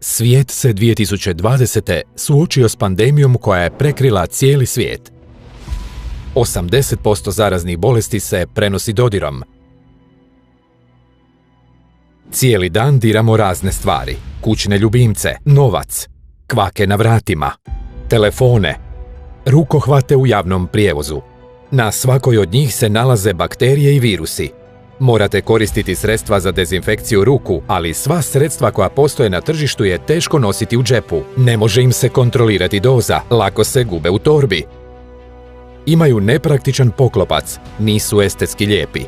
Svijet se 2020. suočio s pandemijom koja je prekrila cijeli svijet. 80% zaraznih bolesti se prenosi dodirom. Cijeli dan diramo razne stvari, kućne ljubimce, novac, kvake na vratima, telefone, rukohvate u javnom prijevozu. Na svakoj od njih se nalaze bakterije i virusi. Morate koristiti sredstva za dezinfekciju ruku, ali sva sredstva koja postoje na tržištu je teško nositi u džepu. Ne može im se kontrolirati doza, lako se gube u torbi. Imaju nepraktičan poklopac, nisu estetski lijepi.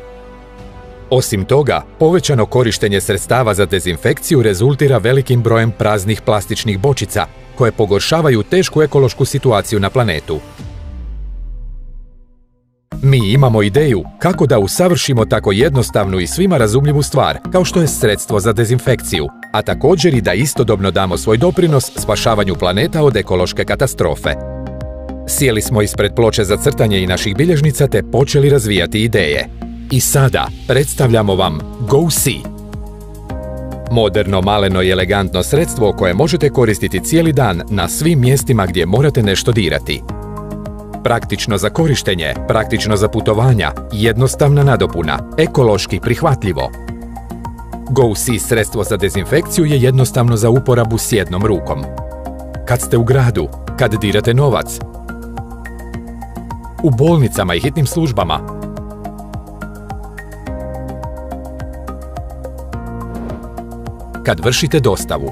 Osim toga, povećano korištenje sredstava za dezinfekciju rezultira velikim brojem praznih plastičnih bočica, koje pogoršavaju tešku ekološku situaciju na planetu. Mi imamo ideju kako da usavršimo tako jednostavnu i svima razumljivu stvar, kao što je sredstvo za dezinfekciju, a također i da istodobno damo svoj doprinos spašavanju planeta od ekološke katastrofe. Sjeli smo ispred ploče za crtanje i naših bilježnica te počeli razvijati ideje. I sada predstavljamo vam GoSee. Moderno, maleno i elegantno sredstvo koje možete koristiti cijeli dan na svim mjestima gdje morate nešto dirati. Praktično za korištenje, praktično za putovanja, jednostavna nadopuna, ekološki prihvatljivo. GoSee sredstvo za dezinfekciju je jednostavno za uporabu s jednom rukom. Kad ste u gradu, kad dirate novac, u bolnicama i hitnim službama, kad vršite dostavu.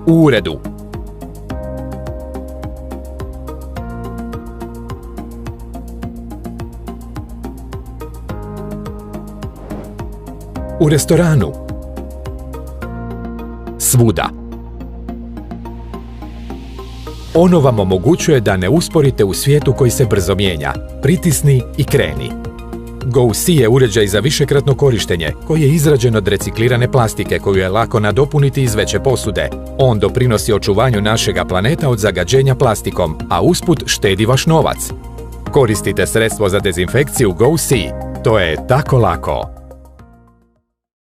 U uredu. U restoranu. Svuda. Ono vam omogućuje da ne usporite u svijetu koji se brzo mijenja. Pritisni i kreni. GoSee je uređaj za višekratno korištenje koji je izrađen od reciklirane plastike koju je lako nadopuniti iz veće posude. On doprinosi očuvanju našega planeta od zagađenja plastikom, a usput štedi vaš novac. Koristite sredstvo za dezinfekciju GoSee. To je tako lako.